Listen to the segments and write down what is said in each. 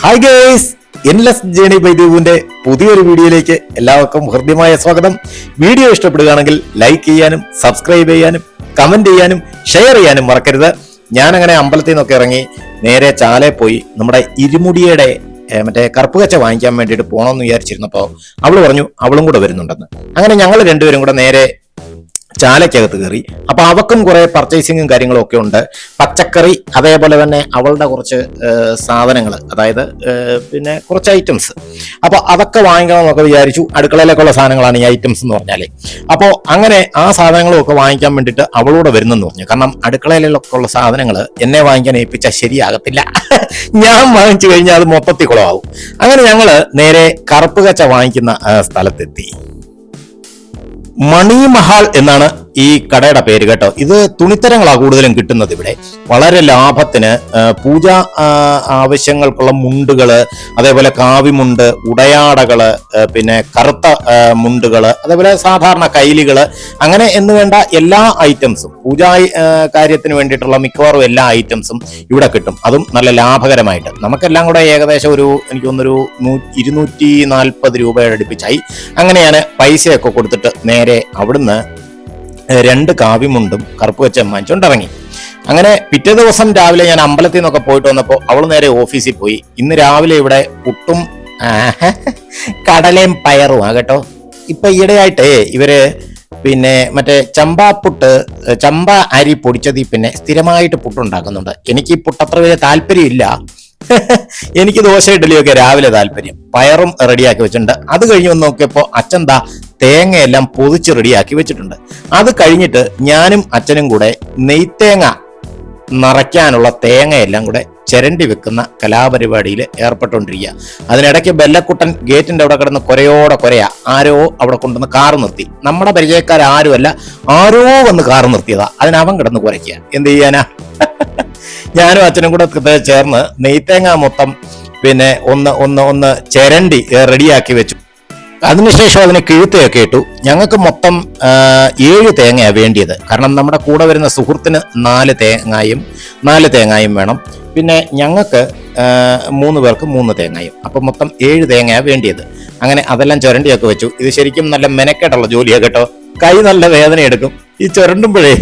Hi guys, endless journey by ദീപുവിന്റെ പുതിയൊരു വീഡിയോയിലേക്ക് എല്ലാവർക്കും ഹൃദ്യമായ സ്വാഗതം. വീഡിയോ ഇഷ്ടപ്പെടുകയാണെങ്കിൽ ലൈക്ക് ചെയ്യാനും സബ്സ്ക്രൈബ് ചെയ്യാനും കമന്റ് ചെയ്യാനും ഷെയർ ചെയ്യാനും മറക്കരുത്. ഞാൻ അങ്ങനെ അമ്പലത്തിൽ നിന്നൊക്കെ ഇറങ്ങി നേരെ ചാലയിൽ പോയി നമ്മുടെ ഇരുമുടിയുടെ മറ്റേ കറുപ്പുകച്ച വാങ്ങിക്കാൻ വേണ്ടിയിട്ട് പോകണമെന്ന് വിചാരിച്ചിരുന്നപ്പോൾ അവള് പറഞ്ഞു അവളും കൂടെ വരുന്നുണ്ടെന്ന്. അങ്ങനെ ഞങ്ങൾ രണ്ടുപേരും കൂടെ നേരെ ചാലയ്ക്കകത്ത് കയറി. അപ്പൊ അവക്കും കുറെ പർച്ചേസിങ്ങും കാര്യങ്ങളും ഒക്കെ ഉണ്ട്. പച്ചക്കറി, അതേപോലെ തന്നെ അവളുടെ കുറച്ച് സാധനങ്ങൾ, അതായത് പിന്നെ കുറച്ച് ഐറ്റംസ്. അപ്പൊ അതൊക്കെ വാങ്ങിക്കണം എന്നൊക്കെ വിചാരിച്ചു. അടുക്കളയിലേക്കുള്ള സാധനങ്ങളാണ് ഈ ഐറ്റംസ് എന്ന് പറഞ്ഞാല്. അപ്പോൾ അങ്ങനെ ആ സാധനങ്ങളും ഒക്കെ വാങ്ങിക്കാൻ വേണ്ടിയിട്ട് അവളൂടെ വരുന്നെന്ന് പറഞ്ഞു. കാരണം അടുക്കളയിലൊക്കെ ഉള്ള സാധനങ്ങൾ എന്നെ വാങ്ങിക്കാൻ ഏൽപ്പിച്ചാൽ ശരിയാകത്തില്ല. ഞാൻ വാങ്ങിച്ചു കഴിഞ്ഞാൽ അത് മൊത്തത്തിൽ കുളമാവും. അങ്ങനെ ഞങ്ങള് നേരെ കറുപ്പുകച്ച വാങ്ങിക്കുന്ന സ്ഥലത്തെത്തി. മണിമഹാൾ എന്നാണ് ഈ കടയുടെ പേര് കേട്ടോ. ഇത് തുണിത്തരങ്ങളാണ് കൂടുതലും കിട്ടുന്നത് ഇവിടെ. വളരെ ലാഭത്തിന് പൂജാ ആവശ്യങ്ങൾക്കുള്ള മുണ്ടുകള്, അതേപോലെ കാവിമുണ്ട്, ഉടയാടകള്, പിന്നെ കറുത്ത മുണ്ടുകള്, അതേപോലെ സാധാരണ കൈലികള്, അങ്ങനെ എന്ന് വേണ്ട എല്ലാ ഐറ്റംസും, പൂജാ കാര്യത്തിന് വേണ്ടിയിട്ടുള്ള മിക്കവാറും എല്ലാ ഐറ്റംസും ഇവിടെ കിട്ടും. അതും നല്ല ലാഭകരമായിട്ട്. നമുക്കെല്ലാം കൂടെ ഏകദേശം എനിക്ക് തോന്നുന്നൊരു 240 രൂപയുടെ അടുപ്പിച്ചായി. അങ്ങനെയാണ് പൈസയൊക്കെ കൊടുത്തിട്ട് നേരെ അവിടുന്ന് 2 കാവിമുണ്ടും കറുപ്പുകച്ച വാങ്ങിച്ചുകൊണ്ടിറങ്ങി. അങ്ങനെ പിറ്റേ ദിവസം രാവിലെ ഞാൻ അമ്പലത്തിൽ നിന്നൊക്കെ പോയിട്ട് വന്നപ്പോൾ അവൾ നേരെ ഓഫീസിൽ പോയി. ഇന്ന് രാവിലെ ഇവിടെ പുട്ടും കടലയും പയറും കേട്ടോ. ഇപ്പൊ ഈയിടെയായിട്ട് ഇവര് പിന്നെ മറ്റേ ചമ്പ അരി പൊടിച്ചതി പിന്നെ സ്ഥിരമായിട്ട് പുട്ടുണ്ടാക്കുന്നുണ്ട്. എനിക്ക് ഈ പുട്ട് അത്ര വലിയ താല്പര്യമില്ല. എനിക്ക് ദോശ ഇഡ്ഡലിയൊക്കെ രാവിലെ താല്പര്യം. പയറും റെഡിയാക്കി വെച്ചിട്ടുണ്ട്. അത് കഴിഞ്ഞ് വന്ന് നോക്കിയപ്പോ അച്ഛൻ തേങ്ങയെല്ലാം പൊതിച്ച് റെഡിയാക്കി വെച്ചിട്ടുണ്ട്. അത് കഴിഞ്ഞിട്ട് ഞാനും അച്ഛനും കൂടെ നെയ്ത്തേങ്ങ നിറയ്ക്കാനുള്ള തേങ്ങയെല്ലാം കൂടെ ചിരണ്ടി വെക്കുന്ന കലാപരിപാടിയിൽ ഏർപ്പെട്ടുകൊണ്ടിരിക്കുക. അതിനിടയ്ക്ക് ബെല്ലക്കുട്ടൻ ഗേറ്റിന്റെ അവിടെ കിടന്ന് കൊരയാ. ആരോ അവിടെ കൊണ്ടുവന്ന് കാറ് നിർത്തി. നമ്മുടെ പരിചയക്കാരും ആരോ വന്ന് കാറ് നിർത്തിയതാ. അതിനവൻ കിടന്ന് കുരയ്ക്കുക. എന്ത് ചെയ്യാനാ? ഞാനും അച്ഛനും കൂടെ ചേർന്ന് നെയ്ത്തേങ്ങ മൊത്തം പിന്നെ ഒന്ന് ചിരണ്ടി റെഡിയാക്കി വെച്ചു. അതിനുശേഷം അതിന് കിഴുത്തയൊക്കെ ഇട്ടു. ഞങ്ങൾക്ക് മൊത്തം 7 തേങ്ങയാണ് വേണ്ടിയത്. കാരണം നമ്മുടെ കൂടെ വരുന്ന സുഹൃത്തിന് 4 തേങ്ങായും വേണം. പിന്നെ ഞങ്ങൾക്ക് 3 പേർക്ക് 3 തേങ്ങായും. അപ്പം മൊത്തം 7 തേങ്ങയാണ് വേണ്ടിയത്. അങ്ങനെ അതെല്ലാം ചുരണ്ടിയൊക്കെ വെച്ചു. ഇത് ശരിക്കും നല്ല മെനക്കെട്ടുള്ള ജോലിയാണ് കേട്ടോ. കൈ നല്ല വേദന എടുക്കും ഈ ചുരണ്ടുമ്പോഴേ.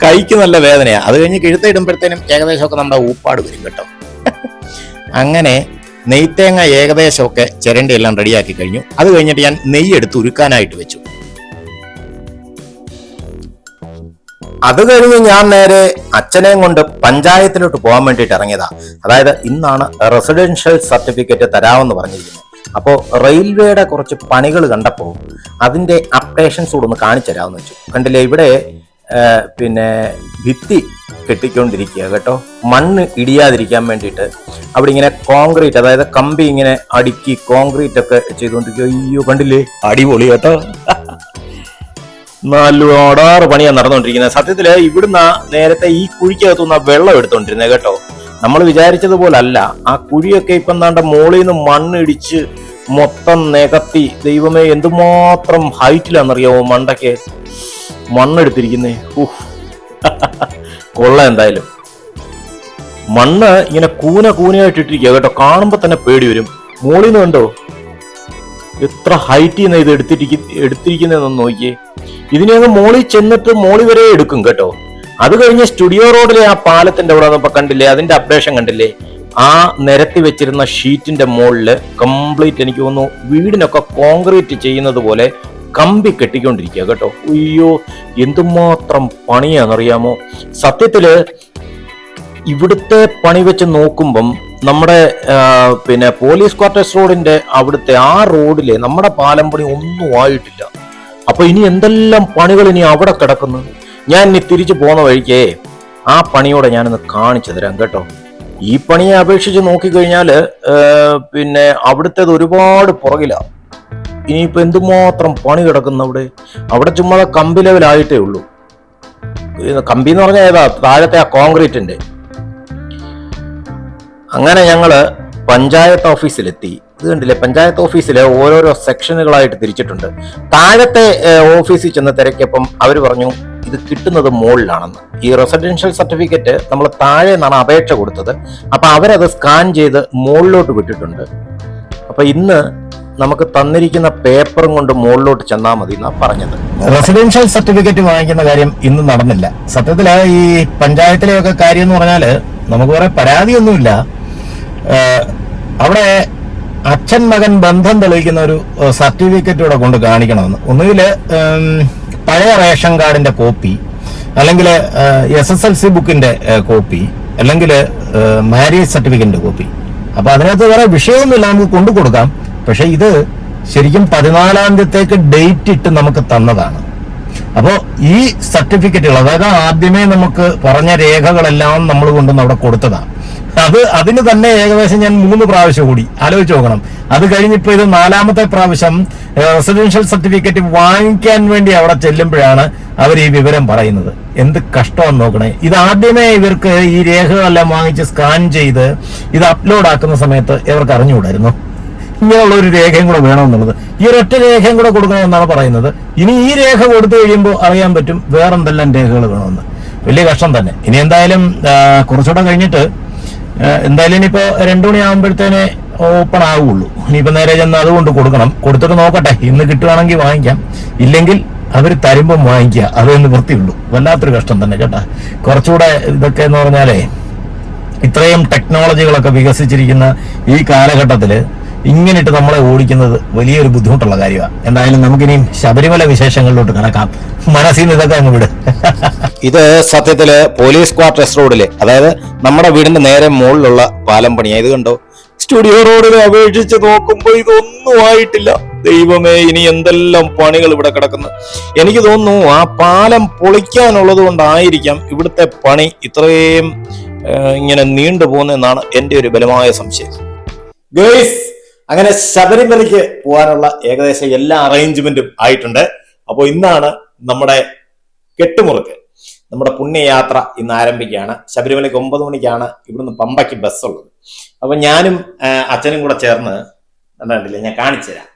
കൈക്ക് നല്ല വേദനയാണ്. അത് കഴിഞ്ഞ് കിഴുത്തിടുമ്പോഴത്തേനും ഏകദേശമൊക്കെ നമ്മുടെ ഊപ്പാട് വരും കേട്ടോ. അങ്ങനെ നെയ്ത്തേങ്ങ ഏകദേശമൊക്കെ ചിരണ്ടി എല്ലാം റെഡിയാക്കി കഴിഞ്ഞു. അത് കഴിഞ്ഞിട്ട് ഞാൻ നെയ്യ് എടുത്ത് ഉരുക്കാനായിട്ട് വെച്ചു. അത് കഴിഞ്ഞ് ഞാൻ നേരെ അച്ഛനെയും കൊണ്ട് പഞ്ചായത്തിലോട്ട് പോകാൻ വേണ്ടിയിട്ട് ഇറങ്ങിയതാ. അതായത് ഇന്നാണ് റെസിഡൻഷ്യൽ സർട്ടിഫിക്കറ്റ് തരാമെന്ന് പറഞ്ഞിരിക്കുന്നത്. അപ്പോൾ റെയിൽവേയുടെ കുറച്ച് പണികൾ കണ്ടപ്പോൾ അതിന്റെ അപ്ഡേഷൻസ് കൂടെ ഒന്ന് കാണിച്ചു തരാമെന്ന് വെച്ചു. കണ്ടില്ലേ, ഇവിടെ പിന്നെ ഭിത്തി കെട്ടിക്കൊണ്ടിരിക്കുക കേട്ടോ. മണ്ണ് ഇടിയാതിരിക്കാൻ വേണ്ടിയിട്ട് അവിടെ ഇങ്ങനെ കോൺക്രീറ്റ്, അതായത് കമ്പി ഇങ്ങനെ അടുക്കി കോൺക്രീറ്റ് ഒക്കെ ചെയ്തുകൊണ്ടിരിക്കുക. അയ്യോ, കണ്ടില്ലേ, അടിപൊളി കേട്ടോ. 4 പണിയാണ് നടന്നുകൊണ്ടിരിക്കുന്നത്. സത്യത്തില് ഇവിടുന്ന് നേരത്തെ ഈ കുഴിക്കകത്തുനിന്ന് വെള്ളം എടുത്തോണ്ടിരുന്നത് കേട്ടോ. നമ്മൾ വിചാരിച്ചതുപോലല്ല. ആ കുഴിയൊക്കെ ഇപ്പം എന്താണ്ട് മോളിൽ നിന്ന് മണ്ണ് ഇടിച്ച് മൊത്തം നികത്തി. ദൈവമേ, എന്തുമാത്രം ഹൈറ്റിലാണെന്നറിയാമോ മണ്ടയ്ക്ക് മണ്ണെടുത്തിരിക്കുന്നേ. കൊള്ള. എന്തായാലും മണ്ണ് ഇങ്ങനെ കൂനയായിട്ട് ഇട്ടിരിക്കുക കേട്ടോ. കാണുമ്പോ തന്നെ പേടി വരും. മോളിൽ നിന്ന് കണ്ടോ എത്ര ഹൈറ്റിൽ നിന്ന് ഇത് എടുത്തിരിക്കുന്നതെന്ന് നോക്കിയേ. ഇതിനെയൊക്കെ മോളിൽ ചെന്നിട്ട് മോളി വരെ എടുക്കും കേട്ടോ. അത് കഴിഞ്ഞ് സ്റ്റുഡിയോ റോഡിലെ ആ പാലത്തിന്റെ അവിടെ വന്നപ്പോ കണ്ടില്ലേ, അതിന്റെ അപ്ഡേഷൻ കണ്ടില്ലേ. ആ നിരത്തി വെച്ചിരുന്ന ഷീറ്റിന്റെ മുകളില് കംപ്ലീറ്റ് എനിക്ക് തോന്നുന്നു വീടിനൊക്കെ കോൺക്രീറ്റ് ചെയ്യുന്നത് പോലെ കമ്പി കെട്ടിക്കൊണ്ടിരിക്കുക കേട്ടോ. അയ്യോ, എന്തുമാത്രം പണിയാണെന്നറിയാമോ. സത്യത്തില് ഇവിടുത്തെ പണി വെച്ച് നോക്കുമ്പം നമ്മുടെ പിന്നെ പോലീസ് ക്വാർട്ടേഴ്സ് റോഡിന്റെ അവിടുത്തെ ആ റോഡിലെ നമ്മുടെ പാലം പണി ഒന്നും ആയിട്ടില്ല. അപ്പൊ ഇനി എന്തെല്ലാം പണികൾ ഇനി അവിടെ കിടക്കുന്നു. ഞാൻ ഇനി തിരിച്ചു പോകുന്ന വഴിക്കേ ആ പണിയോടെ ഞാനൊന്ന് കാണിച്ചു തരാം കേട്ടോ. ഈ പണിയെ അപേക്ഷിച്ച് നോക്കിക്കഴിഞ്ഞാല് പിന്നെ അവിടുത്തേത് ഒരുപാട് പുറകിലാണ്. ഇനിയിപ്പോ എന്തുമാത്രം പണി കിടക്കുന്നു അവിടെ ചുമ്മാ കമ്പി ലെവലായിട്ടേ ഉള്ളൂ. കമ്പി എന്ന് പറഞ്ഞാൽ ഏതാ, താഴത്തെ ആ കോൺക്രീറ്റിന്റെ. അങ്ങനെ ഞങ്ങള് പഞ്ചായത്ത് ഓഫീസിലെത്തി. ഇത് കണ്ടില്ലേ, പഞ്ചായത്ത് ഓഫീസിലെ ഓരോരോ സെക്ഷനുകളായിട്ട് തിരിച്ചിട്ടുണ്ട്. താഴത്തെ ഓഫീസിൽ ചെന്ന് തിരക്കിയപ്പം അവര് പറഞ്ഞു ഇത് കിട്ടുന്നത് മുകളിലാണെന്ന്. ഈ റെസിഡൻഷ്യൽ സർട്ടിഫിക്കറ്റ് നമ്മൾ താഴെ നിന്നാണ് അപേക്ഷ കൊടുത്തത്. അപ്പൊ അവരത് സ്കാൻ ചെയ്ത് മുകളിലോട്ട് വിട്ടിട്ടുണ്ട്. അപ്പൊ ഇന്ന് നമുക്ക് തന്നിരിക്കുന്ന പേപ്പറും കൊണ്ട് മുകളിലോട്ട് ചെന്നാൽ മതി എന്നാ പറഞ്ഞത്. റെസിഡൻഷ്യൽ സർട്ടിഫിക്കറ്റ് വാങ്ങിക്കുന്ന കാര്യം ഇന്ന് നടന്നില്ല. സത്യത്തില് ഈ പഞ്ചായത്തിലെയൊക്കെ കാര്യം എന്ന് പറഞ്ഞാല് നമുക്ക് കുറെ പരാതിയൊന്നുമില്ല. അവിടെ അച്ഛൻ മകൻ ബന്ധം തെളിയിക്കുന്ന ഒരു സർട്ടിഫിക്കറ്റ് ഇവിടെ കൊണ്ട് കാണിക്കണമെന്ന്. ഒന്നുകിൽ പഴയ റേഷൻ കാർഡിന്റെ കോപ്പി, അല്ലെങ്കിൽ SSLC ബുക്കിന്റെ കോപ്പി, അല്ലെങ്കിൽ മാരേജ് സർട്ടിഫിക്കറ്റിന്റെ കോപ്പി. അപ്പൊ അതിനകത്ത് വേറെ വിഷയമൊന്നുമില്ല, നമുക്ക് കൊണ്ടു കൊടുക്കാം. പക്ഷെ ഇത് ശരിക്കും 14-ാം തീയതിക്ക് ഡേറ്റ് ഇട്ട് നമുക്ക് തന്നതാണ്. അപ്പോൾ ഈ സർട്ടിഫിക്കറ്റുകൾ, അതായത് ആദ്യമേ നമുക്ക് പറഞ്ഞ രേഖകളെല്ലാം നമ്മൾ കൊണ്ടുവന്ന് അവിടെ കൊടുത്തതാണ്. അതിന് തന്നെ ഏകദേശം ഞാൻ 3 പ്രാവശ്യം കൂടി ആലോചിച്ച് നോക്കണം. അത് കഴിഞ്ഞിപ്പോ ഇത് 4-ാമത്തെ പ്രാവശ്യം റെസിഡൻഷ്യൽ സർട്ടിഫിക്കറ്റ് വാങ്ങിക്കാൻ വേണ്ടി അവിടെ ചെല്ലുമ്പോഴാണ് അവർ ഈ വിവരം പറയുന്നത്. എന്ത് കഷ്ടമെന്ന് നോക്കണേ. ഇത് ആദ്യമേ ഇവർക്ക് ഈ രേഖകളെല്ലാം വാങ്ങിച്ച് സ്കാൻ ചെയ്ത് ഇത് അപ്ലോഡ് ആക്കുന്ന സമയത്ത് ഇവർക്ക് അറിഞ്ഞുകൂടായിരുന്നു ഇങ്ങനെയുള്ള ഒരു രേഖയും കൂടെ വേണമെന്നുള്ളത്. ഈ ഒരൊറ്റ രേഖയും കൂടെ കൊടുക്കണമെന്നാണ് പറയുന്നത്. ഇനി ഈ രേഖ കൊടുത്തു കഴിയുമ്പോൾ അറിയാൻ പറ്റും വേറെന്തെല്ലാം രേഖകൾ വേണമെന്ന്. വലിയ കഷ്ടം തന്നെ. ഇനി എന്തായാലും കുറച്ചുകൂടെ കഴിഞ്ഞിട്ട് എന്തായാലും ഇനിയിപ്പോ 2 മണിയാകുമ്പോഴത്തേനെ ഓപ്പൺ ആവുള്ളൂ. ഇനിയിപ്പോ നേരെ ചെന്ന് അതുകൊണ്ട് കൊടുക്കണം. കൊടുത്തിട്ട് നോക്കട്ടെ, ഇന്ന് കിട്ടുവാണെങ്കിൽ വാങ്ങിക്കാം, ഇല്ലെങ്കിൽ അവർ തരുമ്പം വാങ്ങിക്കുക. അതേ നിവൃത്തിയുള്ളൂ. വല്ലാത്തൊരു കഷ്ടം തന്നെ ചേട്ടാ. കുറച്ചുകൂടെ ഇതൊക്കെ എന്ന് പറഞ്ഞാലേ, ഇത്രയും ടെക്നോളജികളൊക്കെ വികസിച്ചിരിക്കുന്ന ഈ കാലഘട്ടത്തില് ഇങ്ങനെയിട്ട് നമ്മളെ ഓടിക്കുന്നത് വലിയൊരു ബുദ്ധിമുട്ടുള്ള കാര്യമാണ്. എന്തായാലും നമുക്കിനിയും ശബരിമല വിശേഷങ്ങളിലോട്ട് കടക്കാം. മനസ്സിൽ നിന്ന് ഇതൊക്കെ അങ്ങ് വിട്. ഇത് സത്യത്തില് പോലീസ് ക്വാർട്ടേഴ്സ് റോഡില്, അതായത് നമ്മുടെ വീടിന്റെ നേരെ മുകളിലുള്ള പാലം പണിയാ. ഇത് കണ്ടോ, സ്റ്റുഡിയോ റോഡിനെ അപേക്ഷിച്ച് നോക്കുമ്പോ ഇതൊന്നും ആയിട്ടില്ല. ദൈവമേ, ഇനി എന്തെല്ലാം പണികൾ ഇവിടെ കിടക്കുന്നു. എനിക്ക് തോന്നുന്നു ആ പാലം പൊളിക്കാനുള്ളത് കൊണ്ടായിരിക്കാം ഇവിടുത്തെ പണി ഇത്രയും ഇങ്ങനെ നീണ്ടുപോകുന്നതെന്നാണ് എന്റെ ഒരു ബലമായ സംശയം. ഗയ്സ്, അങ്ങനെ ശബരിമലയ്ക്ക് പോകാനുള്ള ഏകദേശം എല്ലാ അറേഞ്ച്മെന്റും ആയിട്ടുണ്ട്. അപ്പോൾ ഇന്നാണ് നമ്മുടെ കെട്ടുമുറുക്ക്. നമ്മുടെ പുണ്യയാത്ര ഇന്ന് ആരംഭിക്കുകയാണ്. ശബരിമലയ്ക്ക് 9 മണിക്കാണ് ഇവിടുന്ന് പമ്പയ്ക്ക് ബസ്സുള്ളത്. അപ്പൊ ഞാനും അച്ഛനും കൂടെ ചേർന്ന്, കണ്ടില്ലേ, ഞാൻ കാണിച്ചു തരാം.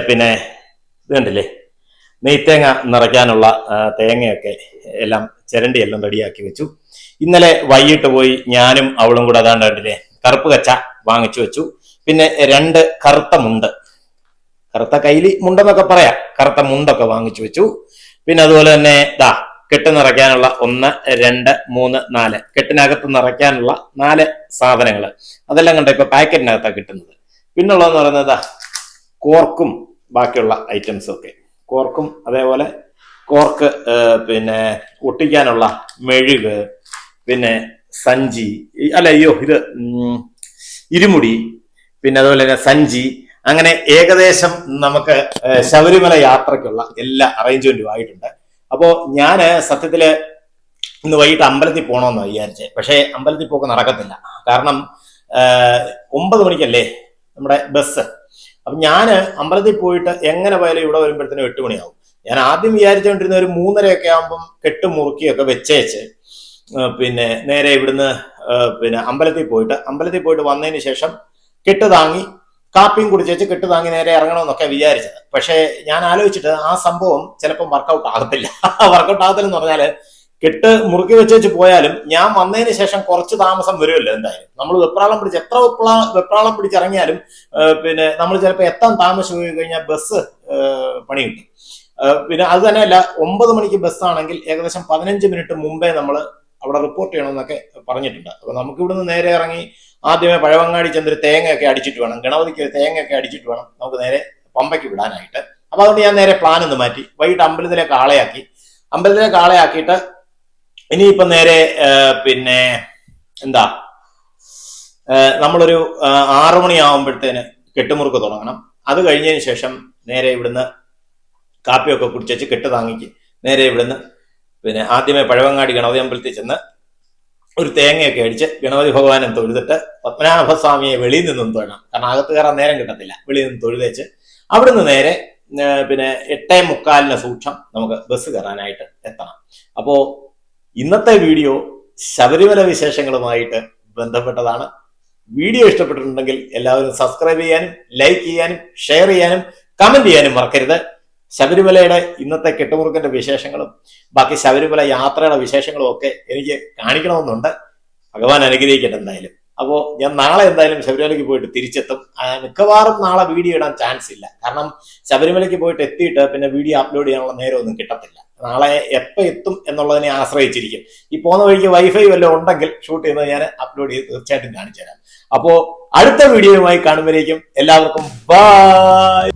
പിന്നെ ഇത് കണ്ടില്ലേ, നെയ്ത്തേങ്ങ നിറയ്ക്കാനുള്ള തേങ്ങയൊക്കെ എല്ലാം ചിരണ്ടി എല്ലാം റെഡിയാക്കി വെച്ചു. ഇന്നലെ വൈകിട്ട് പോയി ഞാനും അവളും കൂടെ അതാണ്ട് കണ്ടില്ലേ കറുപ്പ് കച്ച വാങ്ങിച്ചു വെച്ചു. പിന്നെ 2 കറുത്ത മുണ്ട്, കറുത്ത കൈലി മുണ്ടെന്നൊക്കെ പറയാം, കറുത്ത മുണ്ടൊക്കെ വാങ്ങിച്ചു വെച്ചു. പിന്നെ അതുപോലെ തന്നെ കെട്ട് നിറയ്ക്കാനുള്ള 1, 2, 3, 4 കെട്ടിനകത്ത് നിറയ്ക്കാനുള്ള 4 സാധനങ്ങൾ, അതെല്ലാം കണ്ടോ ഇപ്പൊ പാക്കറ്റിനകത്താണ് കിട്ടുന്നത്. പിന്നുള്ളതെന്ന് പറയുന്നത് കോർക്കും ബാക്കിയുള്ള ഐറ്റംസും ഒക്കെ. കോർക്കും അതേപോലെ കോർക്ക്, പിന്നെ ഒട്ടിക്കാനുള്ള മെഴുക്, പിന്നെ സഞ്ചി, ഇത് ഇരുമുടി, പിന്നെ അതുപോലെ തന്നെ സഞ്ചി. അങ്ങനെ ഏകദേശം നമുക്ക് ശബരിമല യാത്രയ്ക്കുള്ള എല്ലാ അറേഞ്ച്മെന്റും ആയിട്ടുണ്ട്. അപ്പോ ഞാന് സത്യത്തില് ഇന്ന് വൈകിട്ട് അമ്പലത്തിൽ പോകണമെന്ന് വിചാരിച്ചേ. പക്ഷേ അമ്പലത്തിൽ പോക്ക് നടക്കത്തില്ല. കാരണം 9 മണിക്കല്ലേ നമ്മുടെ ബസ്. അപ്പൊ ഞാന് അമ്പലത്തിൽ പോയിട്ട് എങ്ങനെ പോയാലും ഇവിടെ വരുമ്പോഴത്തേനും 8 മണിയാവും. ഞാൻ ആദ്യം വിചാരിച്ചുകൊണ്ടിരുന്ന ഒരു 3:30 ആകുമ്പം കെട്ട് മുറുക്കിയൊക്കെ വെച്ചേച്ച് പിന്നെ നേരെ ഇവിടുന്ന് പിന്നെ അമ്പലത്തിൽ പോയിട്ട് വന്നതിന് ശേഷം കെട്ട് താങ്ങി കാപ്പിയും കുടിച്ചേച്ച് കെട്ട് താങ്ങി നേരെ ഇറങ്ങണമെന്നൊക്കെ വിചാരിച്ചത്. പക്ഷേ ഞാൻ ആലോചിച്ചിട്ട് ആ സംഭവം ചിലപ്പോൾ വർക്കൗട്ട് ആകത്തില്ല. വർക്കൗട്ട് ആകത്തില്ലെന്ന് പറഞ്ഞാല് കെട്ട് മുറുക്കി വെച്ചേച്ച് പോയാലും ഞാൻ വന്നതിന് ശേഷം കുറച്ച് താമസം വരുമല്ലോ. എന്തായാലും നമ്മൾ എത്ര വെപ്രാളം പിടിച്ചിറങ്ങിയാലും പിന്നെ നമ്മൾ ചിലപ്പോൾ എത്താൻ താമസിച്ചു പോയി കഴിഞ്ഞാൽ ബസ് പണി കിട്ടും. പിന്നെ അത് തന്നെയല്ല, 9 മണിക്ക് ബസ്സാണെങ്കിൽ ഏകദേശം 15 മിനിറ്റ് മുമ്പേ നമ്മൾ അവിടെ റിപ്പോർട്ട് ചെയ്യണമെന്നൊക്കെ പറഞ്ഞിട്ടുണ്ട്. അപ്പൊ നമുക്ക് ഇവിടുന്ന് നേരെ ഇറങ്ങി ആദ്യമേ പഴവങ്ങാടി ചെന്നൊരു തേങ്ങയൊക്കെ അടിച്ചിട്ട് വേണം, ഗണപതിക്ക് ഒരു തേങ്ങയൊക്കെ അടിച്ചിട്ട് വേണം നമുക്ക് നേരെ പമ്പയ്ക്ക് വിടാനായിട്ട്. അപ്പൊ അതുകൊണ്ട് ഞാൻ നേരെ പ്ലാൻ ഒന്ന് മാറ്റി വൈകിട്ട് അമ്പലത്തിലേക്ക് ആളെയാക്കിയിട്ട് ഇനിയിപ്പം നേരെ പിന്നെ നമ്മളൊരു 6 മണിയാവുമ്പോഴത്തേന് കെട്ടുമുറുക്ക് തുടങ്ങണം. അത് കഴിഞ്ഞതിന് ശേഷം നേരെ ഇവിടുന്ന് കാപ്പിയൊക്കെ കുടിച്ചു കെട്ട് താങ്ങിക്ക് നേരെ ഇവിടുന്ന് പിന്നെ ആദ്യമേ പഴവങ്ങാടി ഗണപതി അമ്പലത്തിൽ ചെന്ന് ഒരു തേങ്ങയൊക്കെ അടിച്ച് ഗണപതി ഭഗവാനെ തൊഴുതിട്ട് പത്മനാഭസ്വാമിയെ വെളിയിൽ നിന്നും തൊഴണം. കാരണം അകത്ത് കയറാൻ നേരം കിട്ടത്തില്ല. വെളിയിൽ നിന്ന് തൊഴുതേച്ച് അവിടുന്ന് നേരെ പിന്നെ 8:45 സൂക്ഷം നമുക്ക് ബസ് കയറാനായിട്ട് എത്തണം. അപ്പോ ഇന്നത്തെ വീഡിയോ ശബരിമല വിശേഷങ്ങളുമായിട്ട് ബന്ധപ്പെട്ടതാണ്. വീഡിയോ ഇഷ്ടപ്പെട്ടിട്ടുണ്ടെങ്കിൽ എല്ലാവരും സബ്സ്ക്രൈബ് ചെയ്യാനും ലൈക്ക് ചെയ്യാനും ഷെയർ ചെയ്യാനും കമന്റ് ചെയ്യാനും മറക്കരുത്. ശബരിമലയുടെ ഇന്നത്തെ കെട്ടുമുറുക്കന്റെ വിശേഷങ്ങളും ബാക്കി ശബരിമല യാത്രയുടെ വിശേഷങ്ങളും ഒക്കെ എനിക്ക് കാണിക്കണമെന്നുണ്ട്. ഭഗവാൻ അനുഗ്രഹിക്കട്ടെ എന്തായാലും. അപ്പോൾ ഞാൻ നാളെ എന്തായാലും ശബരിമലയ്ക്ക് പോയിട്ട് തിരിച്ചെത്തും. മിക്കവാറും നാളെ വീഡിയോ ഇടാൻ ചാൻസ് ഇല്ല. കാരണം ശബരിമലയ്ക്ക് പോയിട്ട് എത്തിയിട്ട് പിന്നെ വീഡിയോ അപ്ലോഡ് ചെയ്യാനുള്ള നേരമൊന്നും കിട്ടത്തില്ല. നാളെ എപ്പോൾ എത്തും എന്നുള്ളതിനെ ആശ്രയിച്ചിരിക്കും. ഈ പോകുന്ന വഴിക്ക് വൈഫൈ വല്ലതും ഉണ്ടെങ്കിൽ ഷൂട്ട് ചെയ്യുന്നത് ഞാൻ അപ്ലോഡ് ചെയ്ത് തീർച്ചയായിട്ടും കാണിച്ചു തരാം. അപ്പോൾ അടുത്ത വീഡിയോയുമായി കാണുമ്പോഴേക്കും എല്ലാവർക്കും ബൈ.